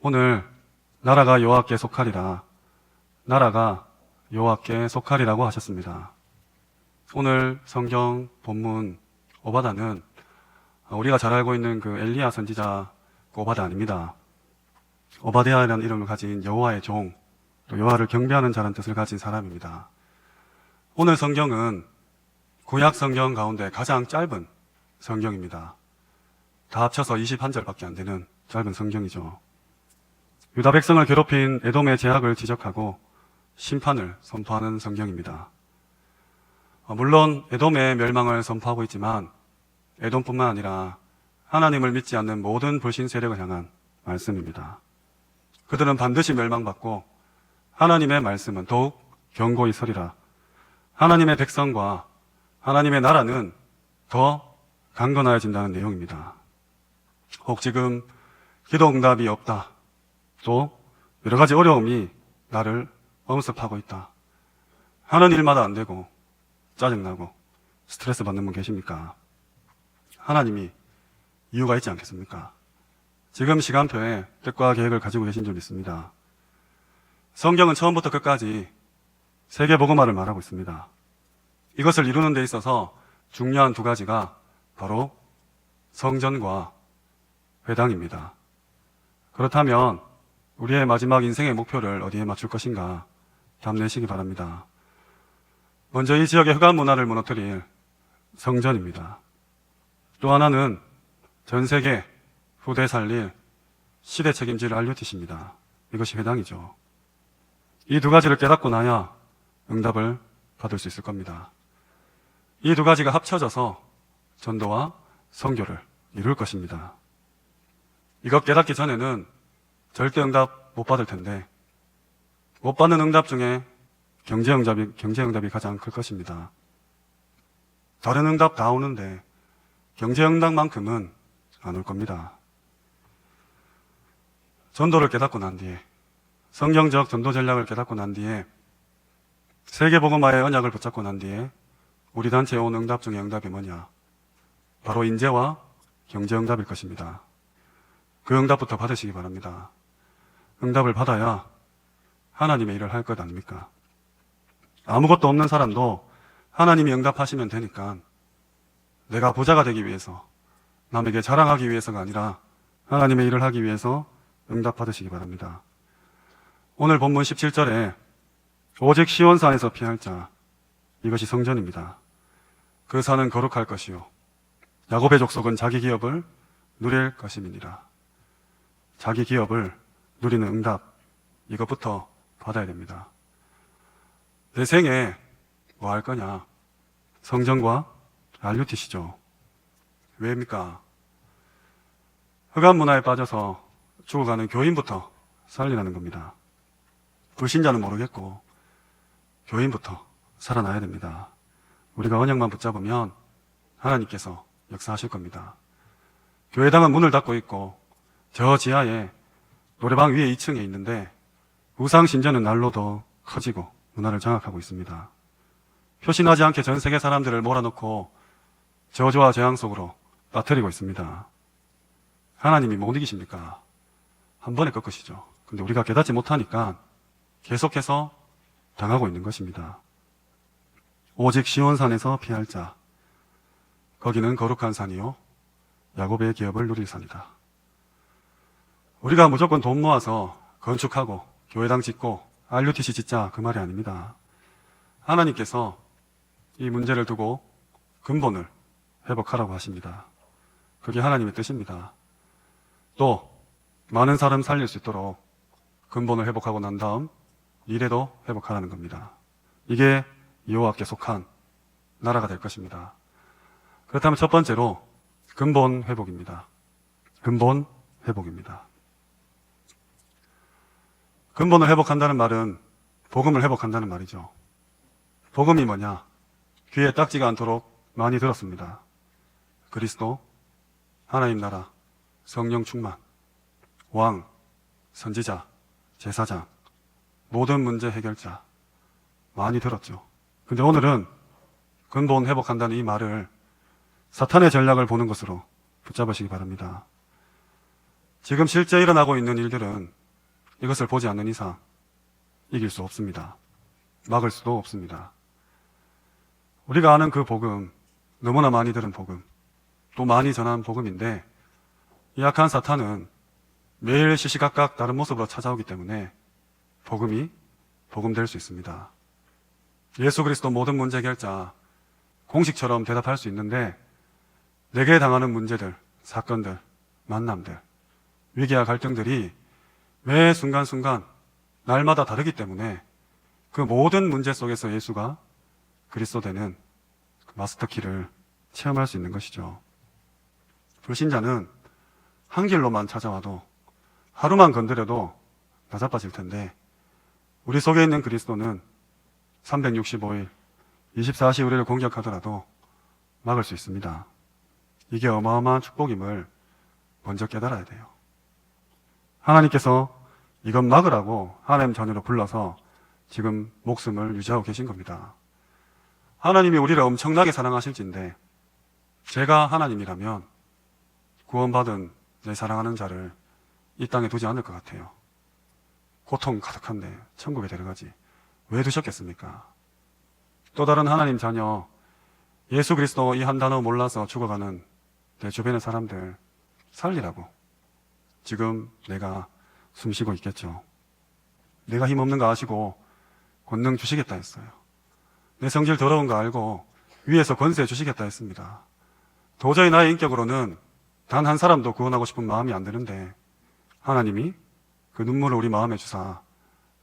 오늘 나라가 여호와께 속하리라. 나라가 여호와께 속하리라고 하셨습니다. 오늘 성경 본문 오바다는 우리가 잘 알고 있는 그 엘리야 선지자 오바다 아닙니다. 오바댜라는 이름을 가진 여호와의 종, 또 여호와를 경배하는 자라는 뜻을 가진 사람입니다. 오늘 성경은 구약 성경 가운데 가장 짧은 성경입니다. 다 합쳐서 21절밖에 안 되는 짧은 성경이죠. 유다 백성을 괴롭힌 에돔의 죄악을 지적하고 심판을 선포하는 성경입니다. 물론 에돔의 멸망을 선포하고 있지만 에돔뿐만 아니라 하나님을 믿지 않는 모든 불신 세력을 향한 말씀입니다. 그들은 반드시 멸망받고 하나님의 말씀은 더욱 견고히 서리라. 하나님의 백성과 하나님의 나라는 더 강건하여진다는 내용입니다. 혹 지금 기도 응답이 없다, 또 여러 가지 어려움이 나를 엄습하고 있다, 하는 일마다 안 되고 짜증나고 스트레스 받는 분 계십니까? 하나님이 이유가 있지 않겠습니까? 지금 시간표에 뜻과 계획을 가지고 계신 줄 믿습니다. 성경은 처음부터 끝까지 세계복음화를 말하고 있습니다. 이것을 이루는 데 있어서 중요한 두 가지가 바로 성전과 회당입니다. 그렇다면 우리의 마지막 인생의 목표를 어디에 맞출 것인가 답내시기 바랍니다. 먼저 이 지역의 흑암 문화를 무너뜨릴 성전입니다. 또 하나는 전 세계 후대 살릴 시대 책임질 RUTC입니다. 이것이 회당이죠. 이 두 가지를 깨닫고 나야 응답을 받을 수 있을 겁니다. 이 두 가지가 합쳐져서 전도와 선교를 이룰 것입니다. 이것 깨닫기 전에는 절대 응답 못 받을 텐데, 못 받는 응답 중에 경제 응답이 가장 클 것입니다. 다른 응답 다 오는데 경제 응답만큼은 안 올 겁니다. 전도를 깨닫고 난 뒤에, 성경적 전도 전략을 깨닫고 난 뒤에, 세계복음화의 언약을 붙잡고 난 뒤에 우리 단체에 온 응답 중에 응답이 뭐냐? 바로 인재와 경제 응답일 것입니다. 그 응답부터 받으시기 바랍니다. 응답을 받아야 하나님의 일을 할 것 아닙니까? 아무것도 없는 사람도 하나님이 응답하시면 되니까 내가 부자가 되기 위해서, 남에게 자랑하기 위해서가 아니라 하나님의 일을 하기 위해서 응답 받으시기 바랍니다. 오늘 본문 17절에 오직 시온산에서 피할 자, 이것이 성전입니다. 그 산은 거룩할 것이요 야곱의 족속은 자기 기업을 누릴 것임이니라. 자기 기업을 누리는 응답, 이것부터 받아야 됩니다. 내 생에 뭐 할 거냐? 성전과 RUTC죠. 왜입니까? 흑암 문화에 빠져서 죽어가는 교인부터 살리라는 겁니다. 불신자는 모르겠고 교인부터 살아나야 됩니다. 우리가 언약만 붙잡으면 하나님께서 역사하실 겁니다. 교회당은 문을 닫고 있고 저 지하에 노래방 위에 2층에 있는데 우상 신전은 날로 더 커지고 문화를 장악하고 있습니다. 표신하지 않게 전 세계 사람들을 몰아넣고 저주와 재앙 속으로 빠뜨리고 있습니다. 하나님이 못 이기십니까? 한 번에 꺾으시죠. 근데 우리가 깨닫지 못하니까 계속해서 당하고 있는 것입니다. 오직 시온산에서 피할 자, 거기는 거룩한 산이요 야곱의 기업을 누릴 산이다. 우리가 무조건 돈 모아서 건축하고 교회당 짓고 RUTC 짓자, 그 말이 아닙니다. 하나님께서 이 문제를 두고 근본을 회복하라고 하십니다. 그게 하나님의 뜻입니다. 또 많은 사람 살릴 수 있도록 근본을 회복하고 난 다음 미래도 회복하라는 겁니다. 이게 여호와께 속한 나라가 될 것입니다. 그렇다면 첫 번째로 근본 회복입니다. 근본 회복입니다. 근본을 회복한다는 말은 복음을 회복한다는 말이죠. 복음이 뭐냐? 귀에 딱지가 않도록 많이 들었습니다. 그리스도, 하나님 나라, 성령 충만, 왕, 선지자, 제사장, 모든 문제 해결자 많이 들었죠. 근데 오늘은 근본 회복한다는 이 말을 사탄의 전략을 보는 것으로 붙잡으시기 바랍니다. 지금 실제 일어나고 있는 일들은 이것을 보지 않는 이상 이길 수 없습니다. 막을 수도 없습니다. 우리가 아는 그 복음, 너무나 많이 들은 복음, 또 많이 전한 복음인데 이 악한 사탄은 매일 시시각각 다른 모습으로 찾아오기 때문에 복음이 복음될 수 있습니다. 예수 그리스도 모든 문제 해결자 공식처럼 대답할 수 있는데 내게 당하는 문제들, 사건들, 만남들, 위기와 갈등들이 매 순간순간 날마다 다르기 때문에 그 모든 문제 속에서 예수가 그리스도 되는 그 마스터키를 체험할 수 있는 것이죠. 불신자는 한 길로만 찾아와도 하루만 건드려도 나자빠질 텐데 우리 속에 있는 그리스도는 365일 24시 우리를 공격하더라도 막을 수 있습니다. 이게 어마어마한 축복임을 먼저 깨달아야 돼요. 하나님께서 이건 막으라고 하나님 자녀로 불러서 지금 목숨을 유지하고 계신 겁니다. 하나님이 우리를 엄청나게 사랑하실진데 제가 하나님이라면 구원받은 내 사랑하는 자를 이 땅에 두지 않을 것 같아요. 고통 가득한데 천국에 데려가지 왜 두셨겠습니까? 또 다른 하나님 자녀 예수 그리스도 이 한 단어 몰라서 죽어가는 내 주변의 사람들 살리라고 지금 내가 숨쉬고 있겠죠. 내가 힘없는 거 아시고 권능 주시겠다 했어요. 내 성질 더러운 거 알고 위에서 권세 주시겠다 했습니다. 도저히 나의 인격으로는 단 한 사람도 구원하고 싶은 마음이 안 드는데 하나님이 그 눈물을 우리 마음에 주사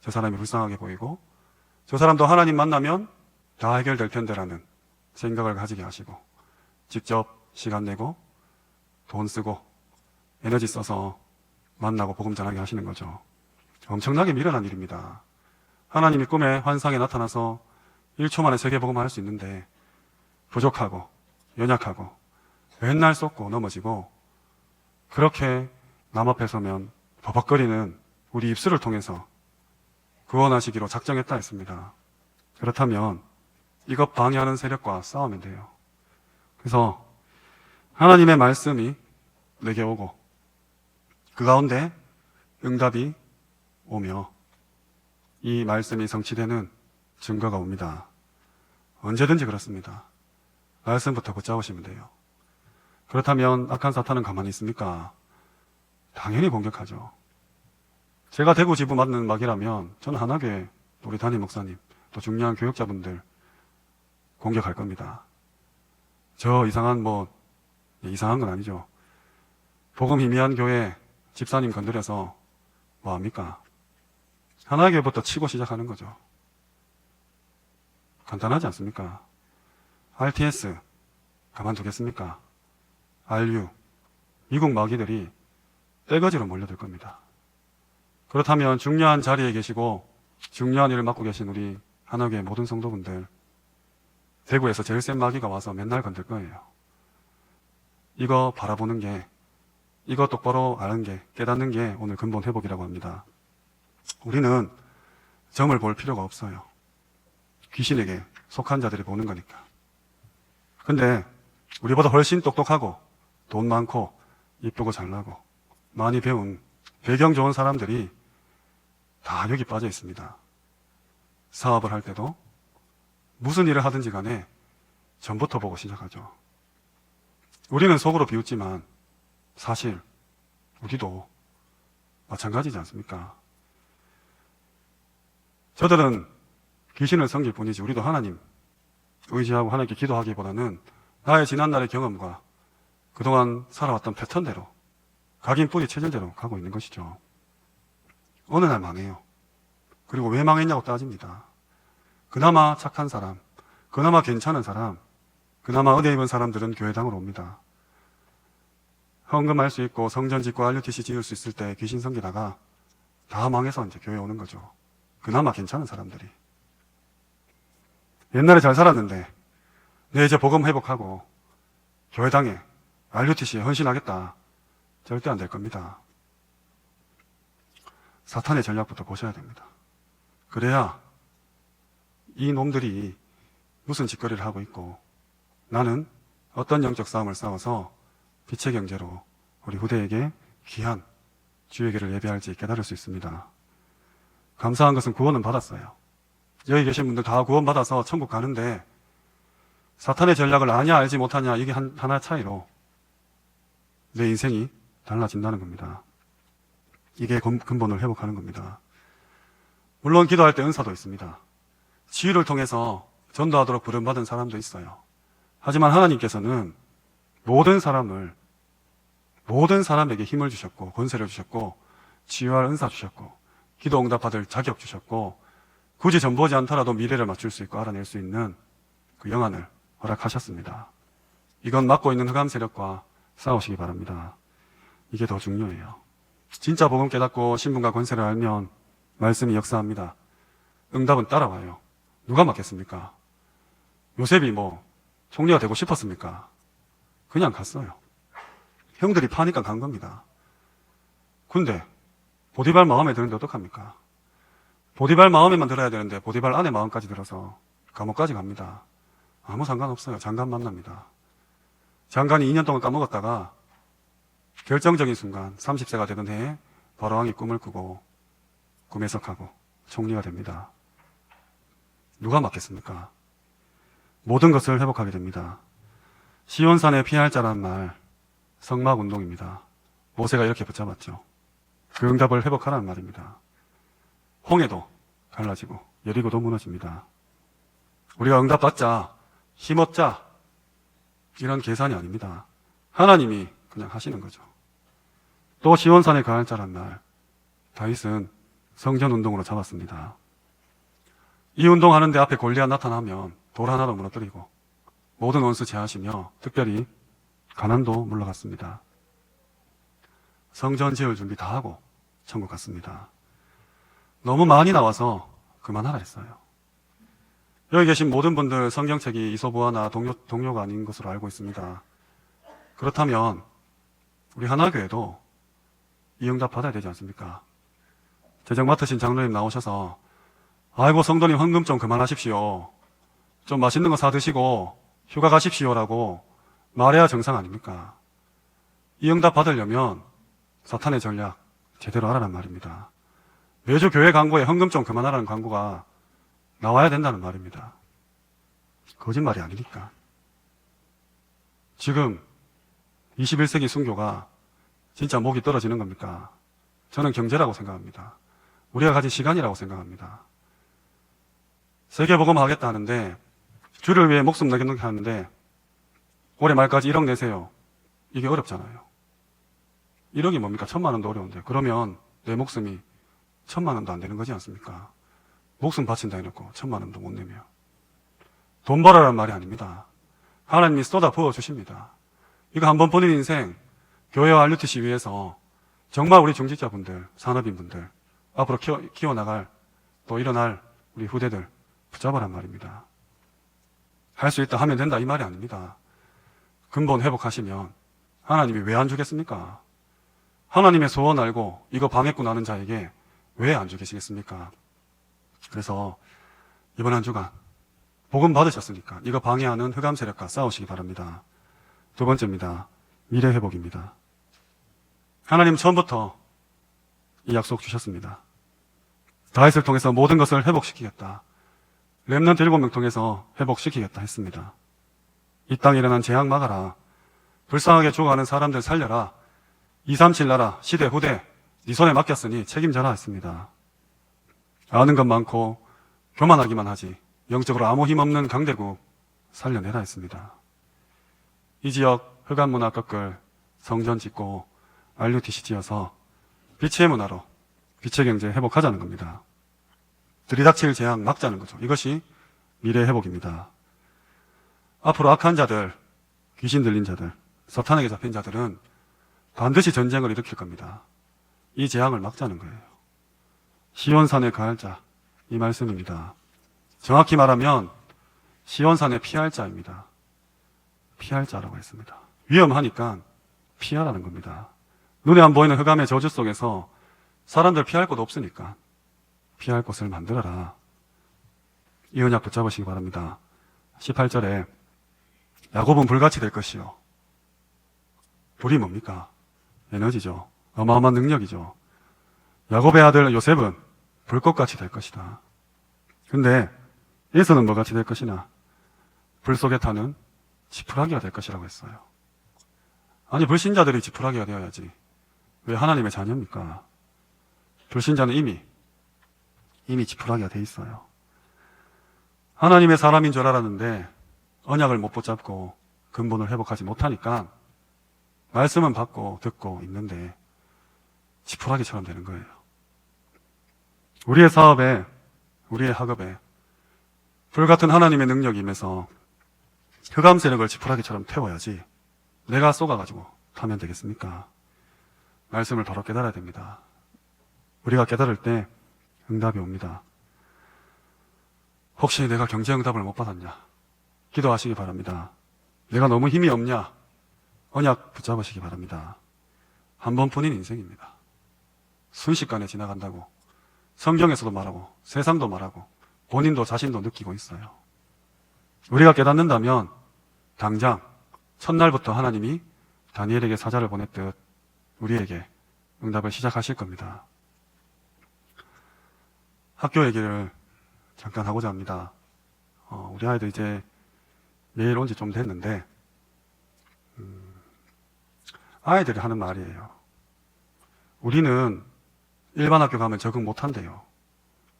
저 사람이 불쌍하게 보이고 저 사람도 하나님 만나면 다 해결될 텐데라는 생각을 가지게 하시고 직접 시간 내고 돈 쓰고 에너지 써서 만나고 복음 전하게 하시는 거죠. 엄청나게 미련한 일입니다. 하나님이 꿈에 환상에 나타나서 1초 만에 세계 복음을 할 수 있는데 부족하고 연약하고 맨날 쏟고 넘어지고 그렇게 남 앞에 서면 버벅거리는 우리 입술을 통해서 구원하시기로 작정했다 했습니다. 그렇다면 이것 방해하는 세력과 싸우면 돼요. 그래서 하나님의 말씀이 내게 오고 그 가운데 응답이 오며 이 말씀이 성취되는 증거가 옵니다. 언제든지 그렇습니다. 말씀부터 붙잡으시면 돼요. 그렇다면 악한 사탄은 가만히 있습니까? 당연히 공격하죠. 제가 대구 지부 맡는 막이라면 저는 한하교회 우리 담임 목사님 또 중요한 교역자분들 공격할 겁니다. 저 이상한 이상한 건 아니죠. 복음 희미한 교회 집사님 건드려서 뭐합니까? 하나교회부터 치고 시작하는 거죠. 간단하지 않습니까? RTS 가만두겠습니까? RU 미국 마귀들이 떼거지로 몰려들 겁니다. 그렇다면 중요한 자리에 계시고 중요한 일을 맡고 계신 우리 하나교회 모든 성도분들 대구에서 제일 센 마귀가 와서 맨날 건들 거예요. 이거 바라보는 게 이거 똑바로 아는 게 깨닫는 게 오늘 근본 회복이라고 합니다. 우리는 점을 볼 필요가 없어요. 귀신에게 속한 자들이 보는 거니까. 근데 우리보다 훨씬 똑똑하고 돈 많고 이쁘고 잘나고 많이 배운 배경 좋은 사람들이 다 여기 빠져 있습니다. 사업을 할 때도 무슨 일을 하든지 간에 전부터 보고 시작하죠. 우리는 속으로 비웃지만 사실 우리도 마찬가지지 않습니까? 저들은 귀신을 섬길 뿐이지 우리도 하나님 의지하고 하나님께 기도하기보다는 나의 지난날의 경험과 그동안 살아왔던 패턴대로 각인 뿌리 체질대로 가고 있는 것이죠. 어느 날 망해요. 그리고 왜 망했냐고 따집니다. 그나마 착한 사람, 그나마 괜찮은 사람, 그나마 은혜 입은 사람들은 교회당으로 옵니다. 헌금할 수 있고 성전 짓고 RUTC 지을 수 있을 때 귀신 섬기다가 다 망해서 이제 교회 오는 거죠. 그나마 괜찮은 사람들이. 옛날에 잘 살았는데 내 이제 복음 회복하고 교회당에 RUTC에 헌신하겠다. 절대 안 될 겁니다. 사탄의 전략부터 보셔야 됩니다. 그래야 이 놈들이 무슨 짓거리를 하고 있고 나는 어떤 영적 싸움을 싸워서 빛의 경제로 우리 후대에게 귀한 주의 길을 예배할지 깨달을 수 있습니다. 감사한 것은 구원은 받았어요. 여기 계신 분들 다 구원받아서 천국 가는데 사탄의 전략을 아냐 알지 못하냐 이게 하나의 차이로 내 인생이 달라진다는 겁니다. 이게 근본을 회복하는 겁니다. 물론 기도할 때 은사도 있습니다. 지휘를 통해서 전도하도록 부름받은 사람도 있어요. 하지만 하나님께서는 모든 사람에게 힘을 주셨고 권세를 주셨고 치유할 은사 주셨고 기도 응답받을 자격 주셨고 굳이 전보지 않더라도 미래를 맞출 수 있고 알아낼 수 있는 그 영안을 허락하셨습니다. 이건 맡고 있는 흑암 세력과 싸우시기 바랍니다. 이게 더 중요해요. 진짜 복음 깨닫고 신분과 권세를 알면 말씀이 역사합니다. 응답은 따라와요. 누가 맡겠습니까? 요셉이 총리가 되고 싶었습니까? 그냥 갔어요. 형들이 파니까 간 겁니다. 근데 보디발 마음에 드는데 어떡합니까? 보디발 마음에만 들어야 되는데 보디발 아내 마음까지 들어서 감옥까지 갑니다. 아무 상관없어요. 장관 만납니다. 장관이 2년 동안 까먹었다가 결정적인 순간 30세가 되던 해에 바로왕이 꿈을 꾸고 꿈 해석하고 총리가 됩니다. 누가 맡겠습니까? 모든 것을 회복하게 됩니다. 시온산에 피할 자란 말 성막운동입니다. 모세가 이렇게 붙잡았죠. 그 응답을 회복하라는 말입니다. 홍해도 갈라지고 여리고도 무너집니다. 우리가 응답받자 힘없자 이런 계산이 아닙니다. 하나님이 그냥 하시는 거죠. 또 시온산에 가할 자란 날 다윗은 성전운동으로 잡았습니다. 이 운동하는데 앞에 골리앗 나타나면 돌 하나로 무너뜨리고 모든 원수 제하시며 특별히 가난도 물러갔습니다. 성전 지을 준비 다 하고 천국 갔습니다. 너무 많이 나와서 그만하라 했어요. 여기 계신 모든 분들 성경책이 이소부화나 동료가 아닌 것으로 알고 있습니다. 그렇다면 우리 하나교회도 이 응답 받아야 되지 않습니까? 재정 맡으신 장로님 나오셔서 아이고 성도님 헌금 좀 그만하십시오. 좀 맛있는 거 사 드시고 휴가 가십시오라고 말해야 정상 아닙니까? 이 응답 받으려면 사탄의 전략 제대로 알아란 말입니다. 매주 교회 광고에 헌금 좀 그만하라는 광고가 나와야 된다는 말입니다. 거짓말이 아니니까. 지금 21세기 순교가 진짜 목이 떨어지는 겁니까? 저는 경제라고 생각합니다. 우리가 가진 시간이라고 생각합니다. 세계복음 하겠다 하는데 주를 위해 목숨 내놓게 하는데 올해 말까지 1억 내세요. 이게 어렵잖아요. 1억이 뭡니까? 1,000만 원도 어려운데 그러면 내 목숨이 1,000만 원도 안 되는 거지 않습니까? 목숨 바친다 해놓고 1,000만 원도 못 내면 돈 벌어라는 말이 아닙니다. 하나님이 쏟아 부어 주십니다. 이거 한번 보는 인생 교회와 RUTC 위해서 정말 우리 중직자분들, 산업인분들 앞으로 키워나갈 또 일어날 우리 후대들 붙잡아란 말입니다. 할 수 있다 하면 된다 이 말이 아닙니다. 근본 회복하시면 하나님이 왜 안 주겠습니까? 하나님의 소원 알고 이거 방해꾼 하는 자에게 왜 안 주겠습니까? 그래서 이번 한 주간 복음 받으셨으니까 이거 방해하는 흑암 세력과 싸우시기 바랍니다. 두 번째입니다. 미래 회복입니다. 하나님 처음부터 이 약속 주셨습니다. 다윗을 통해서 모든 것을 회복시키겠다. 렘넌트 7명 통해서 회복시키겠다 했습니다. 이 땅에 일어난 재앙 막아라. 불쌍하게 죽어가는 사람들 살려라. 237 나라 시대 후대 네 손에 맡겼으니 책임져라 했습니다. 아는 것 많고 교만하기만 하지 영적으로 아무 힘없는 강대국 살려내라 했습니다. 이 지역 흑암 문화 꺾을 성전 짓고 RUTC 지어서 빛의 문화로 빛의 경제 회복하자는 겁니다. 들이닥칠 재앙 막자는 거죠. 이것이 미래 회복입니다. 앞으로 악한 자들, 귀신 들린 자들, 사탄에게 잡힌 자들은 반드시 전쟁을 일으킬 겁니다. 이 재앙을 막자는 거예요. 시온산에 가할 자, 이 말씀입니다. 정확히 말하면 시온산에 피할 자입니다. 피할 자라고 했습니다. 위험하니까 피하라는 겁니다. 눈에 안 보이는 흑암의 저주 속에서 사람들 피할 곳 없으니까 피할 곳을 만들어라. 이 언약 붙잡으시기 바랍니다. 18절에 야곱은 불같이 될 것이요. 불이 뭡니까? 에너지죠. 어마어마한 능력이죠. 야곱의 아들 요셉은 불꽃같이 될 것이다. 근데 에서는 뭐같이 될 것이나 불 속에 타는 지푸라기가 될 것이라고 했어요. 아니, 불신자들이 지푸라기가 되어야지 왜 하나님의 자녀입니까? 불신자는 이미 지푸라기가 돼 있어요. 하나님의 사람인 줄 알았는데 언약을 못 붙잡고 근본을 회복하지 못하니까 말씀은 받고 듣고 있는데 지푸라기처럼 되는 거예요. 우리의 사업에, 우리의 학업에 불같은 하나님의 능력이 임해서 흑암 세력을 지푸라기처럼 태워야지 내가 쏘가가지고 타면 되겠습니까? 말씀을 바로 깨달아야 됩니다. 우리가 깨달을 때 응답이 옵니다. 혹시 내가 경제 응답을 못 받았냐? 기도하시기 바랍니다. 내가 너무 힘이 없냐? 언약 붙잡으시기 바랍니다. 한 번뿐인 인생입니다. 순식간에 지나간다고 성경에서도 말하고 세상도 말하고 본인도 자신도 느끼고 있어요. 우리가 깨닫는다면 당장 첫날부터 하나님이 다니엘에게 사자를 보냈듯 우리에게 응답을 시작하실 겁니다. 학교 얘기를 잠깐 하고자 합니다. 우리 아이들 이제 매일 온 지 좀 됐는데 아이들이 하는 말이에요. 우리는 일반 학교 가면 적응 못한대요.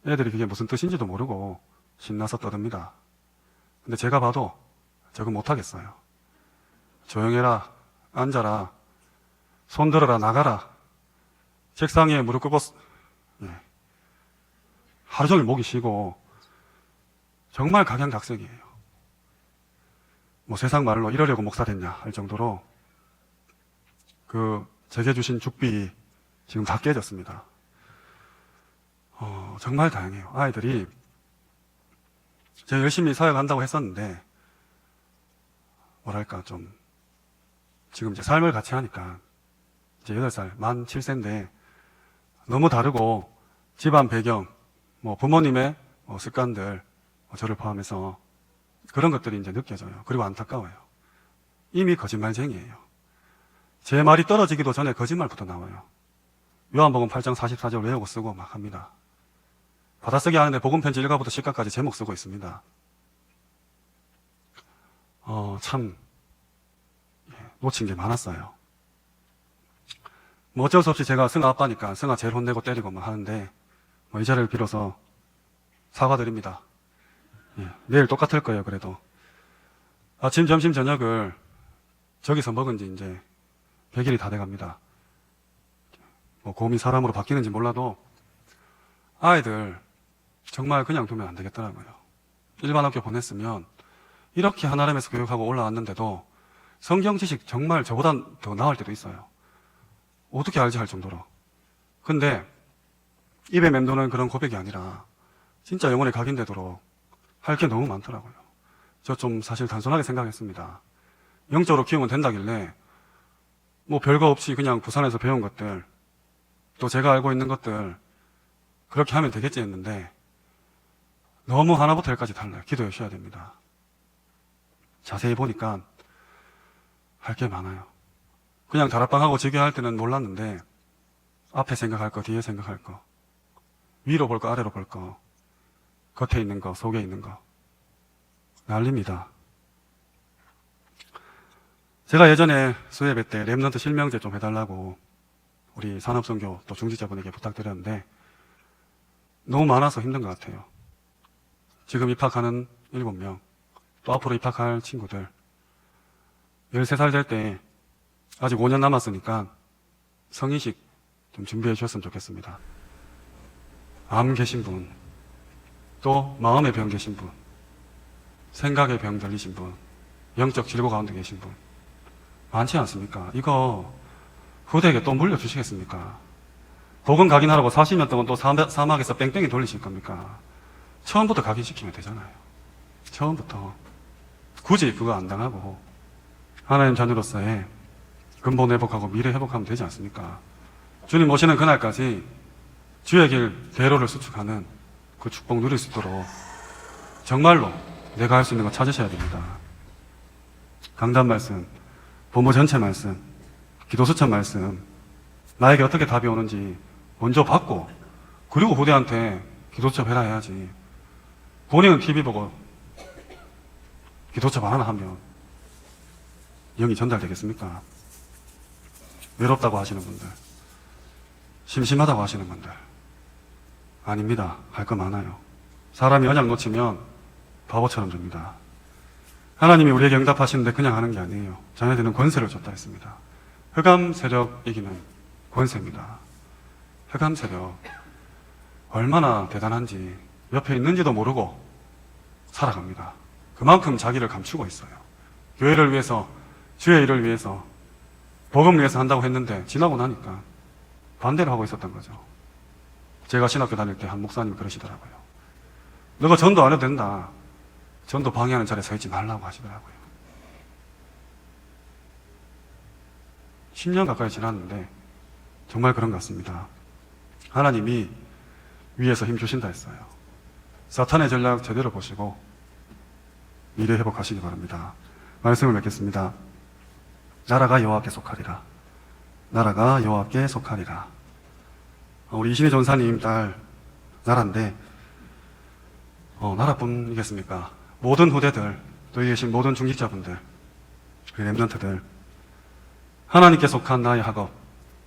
애들이 그게 무슨 뜻인지도 모르고 신나서 떠듭니다. 근데 제가 봐도 적응 못하겠어요. 조용해라, 앉아라, 손 들어라, 나가라, 책상 위에 무릎 꿇고 하루 종일 목이 쉬고 정말 각양각색이에요. 뭐 세상 말로 이러려고 목사 됐냐 할 정도로 제게 주신 죽비 지금 다 깨졌습니다. 정말 다행해요. 아이들이 제가 열심히 사역한다고 했었는데 뭐랄까 좀 지금 이제 삶을 같이 하니까 이제 8살, 만 7세인데 너무 다르고 집안 배경, 뭐 부모님의 습관들, 저를 포함해서 그런 것들이 이제 느껴져요. 그리고 안타까워요. 이미 거짓말쟁이에요. 제 말이 떨어지기도 전에 거짓말부터 나와요. 요한복음 8장 44절 외우고 쓰고 막 합니다. 받아쓰기 하는데 복음편지 1가부터 10가까지 제목 쓰고 있습니다. 참 놓친 게 많았어요. 뭐 어쩔 수 없이 제가 승아 아빠니까 승아 제일 혼내고 때리고 막 하는데 이 자리를 빌어서 사과드립니다. 내일 똑같을 거예요. 그래도 아침, 점심, 저녁을 저기서 먹은 지 이제 100일이 다 돼갑니다. 뭐 곰이 사람으로 바뀌는지 몰라도 아이들 정말 그냥 두면 안 되겠더라고요. 일반 학교 보냈으면 이렇게 하나님에서 교육하고 올라왔는데도 성경 지식 정말 저보다 더 나을 때도 있어요. 어떻게 알지 할 정도로. 근데 입에 맴도는 그런 고백이 아니라 진짜 영혼에 각인되도록 할 게 너무 많더라고요. 저 좀 사실 단순하게 생각했습니다. 영적으로 키우면 된다길래 뭐 별거 없이 그냥 부산에서 배운 것들 또 제가 알고 있는 것들 그렇게 하면 되겠지 했는데 너무 하나부터 열까지 달라요. 기도해 주셔야 됩니다. 자세히 보니까 할 게 많아요. 그냥 다락방하고 지교할 때는 몰랐는데 앞에 생각할 거, 뒤에 생각할 거, 위로 볼 거, 아래로 볼 거, 겉에 있는 거, 속에 있는 거 난립니다. 제가 예전에 수예배 때 랩넌트 실명제 좀 해달라고 우리 산업선교 또 중직자분에게 부탁드렸는데 너무 많아서 힘든 것 같아요. 지금 입학하는 7명 또 앞으로 입학할 친구들 13살 될 때 아직 5년 남았으니까 성인식 좀 준비해 주셨으면 좋겠습니다. 암 계신 분, 또 마음의 병 계신 분, 생각의 병 들리신 분, 영적 질고 가운데 계신 분 많지 않습니까? 이거 후대에게 또 물려주시겠습니까? 복음 각인하라고 40년 동안 또 사막에서 뺑뺑이 돌리실 겁니까? 처음부터 각인시키면 되잖아요. 처음부터 굳이 그거 안 당하고 하나님 자녀로서의 근본 회복하고 미래 회복하면 되지 않습니까? 주님 오시는 그날까지 주의 길 대로를 수축하는 그 축복 누릴 수 있도록 정말로 내가 할 수 있는 거 찾으셔야 됩니다. 강단 말씀, 본부 전체 말씀, 기도 수천 말씀, 나에게 어떻게 답이 오는지 먼저 받고 그리고 후대한테 기도첩 해라 해야지. 본인은 TV 보고 기도첩 하나 하면 영이 전달되겠습니까? 외롭다고 하시는 분들, 심심하다고 하시는 분들, 아닙니다. 할 거 많아요. 사람이 언약 놓치면 바보처럼 됩니다. 하나님이 우리에게 응답하시는데 그냥 하는 게 아니에요. 자녀들은 권세를 줬다 했습니다. 흑암 세력 이기는 권세입니다. 흑암 세력 얼마나 대단한지 옆에 있는지도 모르고 살아갑니다. 그만큼 자기를 감추고 있어요. 교회를 위해서, 주의 일을 위해서, 복음을 위해서 한다고 했는데 지나고 나니까 반대로 하고 있었던 거죠. 제가 신학교 다닐 때 한 목사님이 그러시더라고요. 너가 전도 안 해도 된다. 전도 방해하는 자리에 서 있지 말라고 하시더라고요. 10년 가까이 지났는데 정말 그런 것 같습니다. 하나님이 위에서 힘 주신다 했어요. 사탄의 전략 제대로 보시고 미래 회복하시기 바랍니다. 말씀을 맺겠습니다. 나라가 여호와께 속하리라. 나라가 여호와께 속하리라. 우리 이신혜 전사님 딸 나라인데 나라뿐이겠습니까? 모든 후대들, 또 여기 계신 모든 중직자분들, 렘넌트들, 하나님께 속한 나의 학업,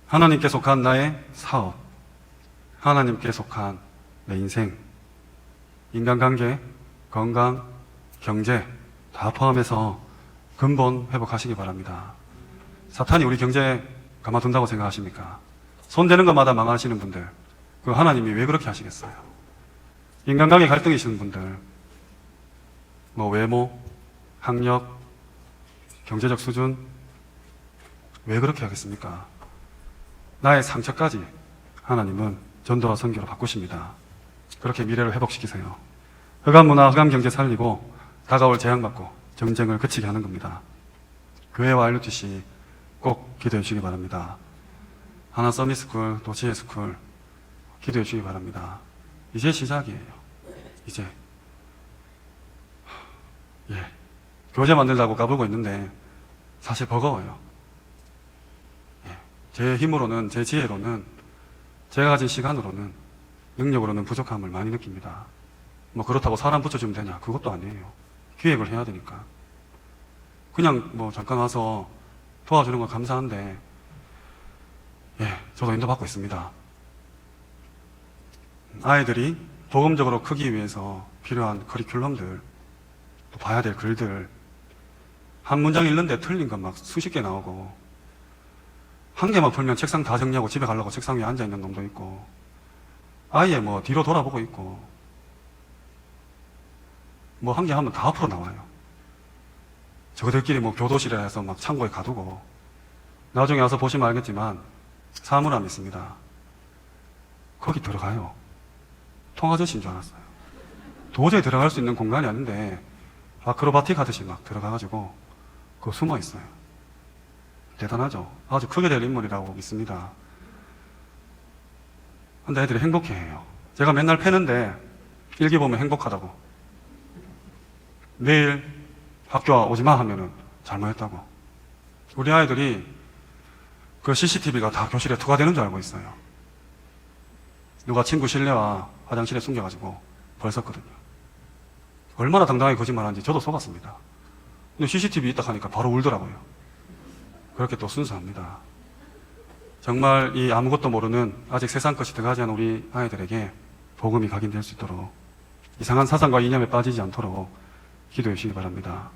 하나님께 속한 나의 사업, 하나님께 속한 내 인생, 인간관계, 건강, 경제 다 포함해서 근본 회복하시기 바랍니다. 사탄이 우리 경제 가만둔다고 생각하십니까? 손대는 것마다 망하시는 분들, 그 하나님이 왜 그렇게 하시겠어요? 인간관계 갈등이시는 분들, 외모, 학력, 경제적 수준, 왜 그렇게 하겠습니까? 나의 상처까지 하나님은 전도와 선교로 바꾸십니다. 그렇게 미래를 회복시키세요. 흑암 문화, 흑암 경제 살리고 다가올 재앙받고 정쟁을 그치게 하는 겁니다. 교회와 RUTC 꼭 기도해 주시기 바랍니다. 하나 서밋스쿨, 또 지혜스쿨 기도해 주시기 바랍니다. 이제 시작이에요. 이제 교재 만들자고 까불고 있는데 사실 버거워요. 제 힘으로는, 제 지혜로는, 제가 가진 시간으로는, 능력으로는 부족함을 많이 느낍니다. 그렇다고 사람 붙여주면 되냐? 그것도 아니에요. 기획을 해야 되니까. 그냥 잠깐 와서 도와주는 건 감사한데, 저도 인도받고 있습니다. 아이들이 복음적으로 크기 위해서 필요한 커리큘럼들, 또 봐야 될 글들, 한 문장 읽는데 틀린 건 막 수십 개 나오고, 한 개만 풀면 책상 다 정리하고 집에 가려고 책상 위에 앉아있는 놈도 있고, 아예 뒤로 돌아보고 있고, 한 개 하면 다 앞으로 나와요. 저들끼리 교도실에 해서 막 창고에 가두고, 나중에 와서 보시면 알겠지만, 사물함이 있습니다. 거기 들어가요. 통아저씨인 줄 알았어요. 도저히 들어갈 수 있는 공간이 아닌데, 아크로바틱 하듯이 막 들어가가지고, 그거 숨어 있어요. 대단하죠? 아주 크게 될 인물이라고 믿습니다. 근데 애들이 행복해해요. 제가 맨날 패는데 일기 보면 행복하다고. 내일 학교 오지 마 하면은 잘못했다고. 우리 아이들이 그 CCTV가 다 교실에 투과되는 줄 알고 있어요. 누가 친구 실내와 화장실에 숨겨가지고 벌었거든요. 얼마나 당당하게 거짓말하는지 저도 속았습니다. 근데 CCTV 있다 하니까 바로 울더라고요. 그렇게 또 순수합니다. 정말 이 아무것도 모르는 아직 세상 것이 들어가지 않은 우리 아이들에게 복음이 각인될 수 있도록 이상한 사상과 이념에 빠지지 않도록 기도해 주시기 바랍니다.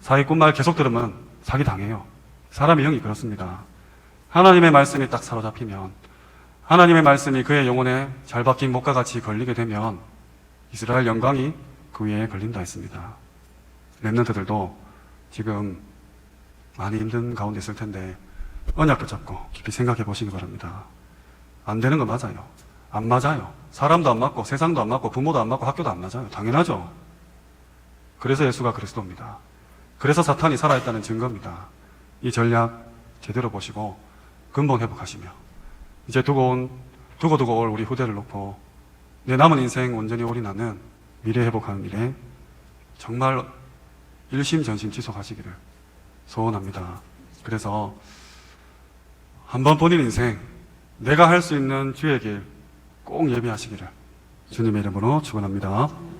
사기꾼 말 계속 들으면 사기당해요. 사람의 영이 그렇습니다. 하나님의 말씀이 딱 사로잡히면, 하나님의 말씀이 그의 영혼에 잘 박힌 목과 같이 걸리게 되면 이스라엘 영광이 그 위에 걸린다 했습니다. 렘넌트들도 지금 많이 힘든 가운데 있을 텐데 언약 붙잡고 깊이 생각해 보시기 바랍니다. 안 되는 거 맞아요. 안 맞아요. 사람도 안 맞고 세상도 안 맞고 부모도 안 맞고 학교도 안 맞아요. 당연하죠. 그래서 예수가 그리스도입니다. 그래서 사탄이 살아있다는 증거입니다. 이 전략 제대로 보시고 근본 회복하시며 이제 두고 올 우리 후대를 놓고 내 남은 인생 온전히 올인하는 미래 회복하는 일에 정말 일심전심 지속하시기를 소원합니다. 그래서 한번 본인 인생 내가 할 수 있는 주의 길 꼭 예비하시기를 주님의 이름으로 축원합니다.